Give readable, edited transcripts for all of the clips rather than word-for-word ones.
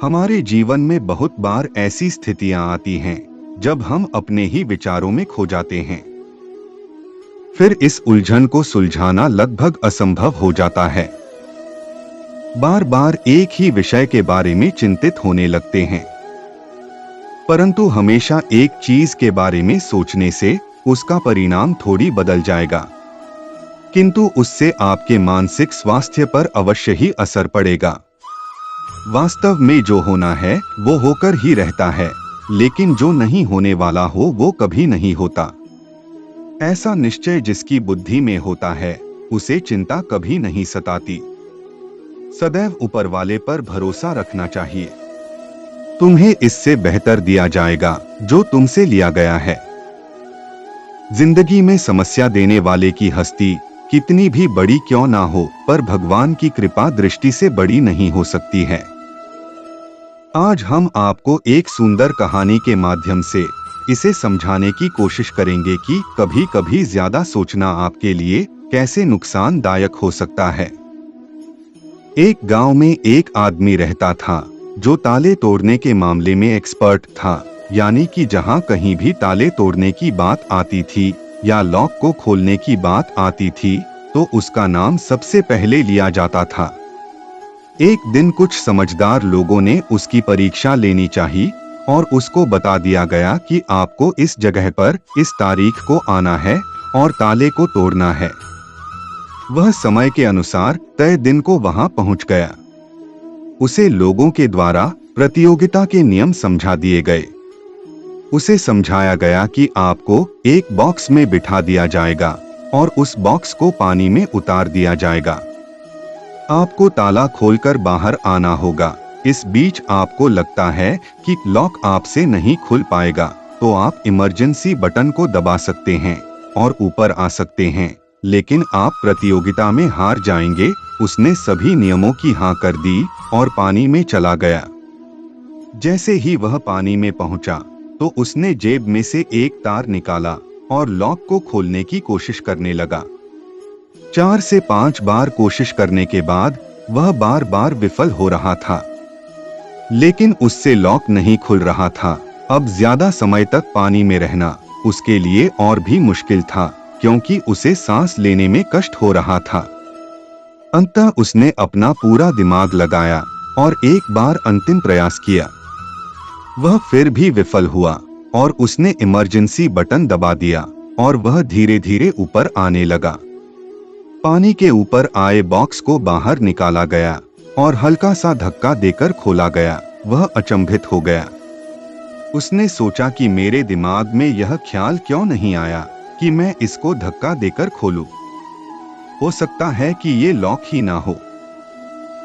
हमारे जीवन में बहुत बार ऐसी स्थितियां आती हैं जब हम अपने ही विचारों में खो जाते हैं। फिर इस उलझन को सुलझाना लगभग असंभव हो जाता है। बार बार एक ही विषय के बारे में चिंतित होने लगते हैं, परंतु हमेशा एक चीज के बारे में सोचने से उसका परिणाम थोड़ी बदल जाएगा, किंतु उससे आपके मानसिक स्वास्थ्य पर अवश्य ही असर पड़ेगा। वास्तव में जो होना है वो होकर ही रहता है, लेकिन जो नहीं होने वाला हो वो कभी नहीं होता। ऐसा निश्चय जिसकी बुद्धि में होता है उसे चिंता कभी नहीं सताती। सदैव ऊपर वाले पर भरोसा रखना चाहिए। तुम्हें इससे बेहतर दिया जाएगा जो तुमसे लिया गया है। जिंदगी में समस्या देने वाले की हस्ती कितनी भी बड़ी क्यों ना हो, पर भगवान की कृपा दृष्टि से बड़ी नहीं हो सकती है। आज हम आपको एक सुंदर कहानी के माध्यम से इसे समझाने की कोशिश करेंगे कि कभी कभी ज्यादा सोचना आपके लिए कैसे नुकसानदायक हो सकता है। एक गांव में एक आदमी रहता था जो ताले तोड़ने के मामले में एक्सपर्ट था, यानी कि जहां कहीं भी ताले तोड़ने की बात आती थी या लॉक को खोलने की बात आती थी तो उसका नाम सबसे पहले लिया जाता था। एक दिन कुछ समझदार लोगों ने उसकी परीक्षा लेनी चाहिए और उसको बता दिया गया कि आपको इस जगह पर इस तारीख को आना है और ताले को तोड़ना है। वह समय के अनुसार तय दिन को वहां पहुंच गया। उसे लोगों के द्वारा प्रतियोगिता के नियम समझा दिए गए। उसे समझाया गया कि आपको एक बॉक्स में बिठा दिया जाएगा और उस बॉक्स को पानी में उतार दिया जाएगा। आपको ताला खोलकर बाहर आना होगा। इस बीच आपको लगता है कि लॉक आपसे नहीं खुल पाएगा तो आप इमरजेंसी बटन को दबा सकते हैं और ऊपर आ सकते हैं, लेकिन आप प्रतियोगिता में हार जाएंगे। उसने सभी नियमों की हाँ कर दी और पानी में चला गया। जैसे ही वह पानी में पहुंचा तो उसने जेब में से एक तार निकाला और लॉक को खोलने की कोशिश करने लगा। 4 से 5 बार कोशिश करने के बाद वह बार बार विफल हो रहा था, लेकिन उससे लॉक नहीं खुल रहा था। अब ज्यादा समय तक पानी में रहना उसके लिए और भी मुश्किल था, क्योंकि उसे सांस लेने में कष्ट हो रहा था। अंततः उसने अपना पूरा दिमाग लगाया और एक बार अंतिम प्रयास किया। वह फिर भी विफल हुआ और उसने इमरजेंसी बटन दबा दिया और वह धीरे धीरे ऊपर आने लगा। पानी के ऊपर आए बॉक्स को बाहर निकाला गया और हल्का सा धक्का देकर खोला गया। वह अचंभित हो गया। उसने सोचा कि मेरे दिमाग में यह ख्याल क्यों नहीं आया कि मैं इसको धक्का देकर खोलूं। हो सकता है कि ये लॉक ही ना हो।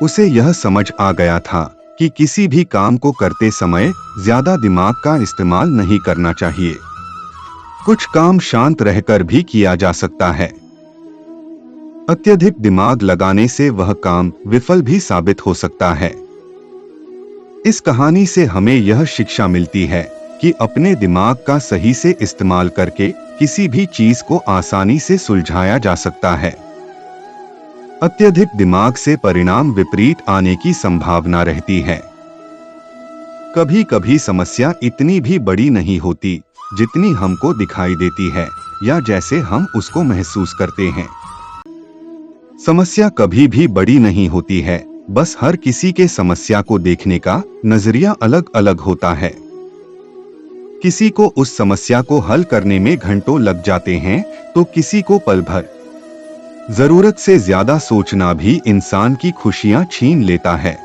उसे यह समझ आ गया था कि किसी भी काम को करते समय ज्यादा दिमाग का इस्तेमाल नहीं करना चाहिए। कुछ काम शांत रहकर भी किया जा सकता है। अत्यधिक दिमाग लगाने से वह काम विफल भी साबित हो सकता है। इस कहानी से हमें यह शिक्षा मिलती है कि अपने दिमाग का सही से इस्तेमाल करके किसी भी चीज को आसानी से सुलझाया जा सकता है। अत्यधिक दिमाग से परिणाम विपरीत आने की संभावना रहती है। कभी कभी समस्या इतनी भी बड़ी नहीं होती जितनी हमको दिखाई देती है या जैसे हम उसको महसूस करते हैं। समस्या कभी भी बड़ी नहीं होती है, बस हर किसी के समस्या को देखने का नजरिया अलग अलग होता है। किसी को उस समस्या को हल करने में घंटों लग जाते हैं तो किसी को पल भर। जरूरत से ज्यादा सोचना भी इंसान की खुशियां छीन लेता है।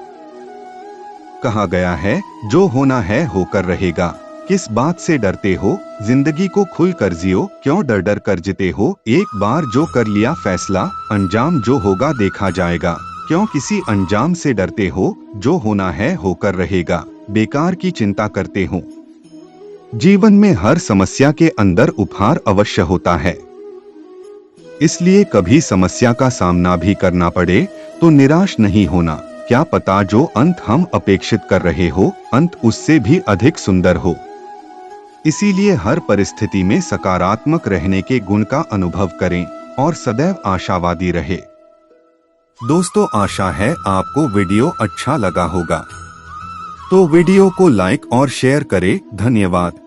कहा गया है, जो होना है होकर रहेगा। किस बात से डरते हो? जिंदगी को खुल कर जियो, क्यों डर डर कर जीते हो? एक बार जो कर लिया फैसला, अंजाम जो होगा देखा जाएगा। क्यों किसी अंजाम से डरते हो? जो होना है होकर रहेगा। बेकार की चिंता करते हो। जीवन में हर समस्या के अंदर उपहार अवश्य होता है, इसलिए कभी समस्या का सामना भी करना पड़े तो निराश नहीं होना। क्या पता जो अंत हम अपेक्षित कर रहे हो, अंत उससे भी अधिक सुंदर हो। इसीलिए हर परिस्थिति में सकारात्मक रहने के गुण का अनुभव करें और सदैव आशावादी रहे। दोस्तों, आशा है आपको वीडियो अच्छा लगा होगा। तो वीडियो को लाइक और शेयर करें। धन्यवाद।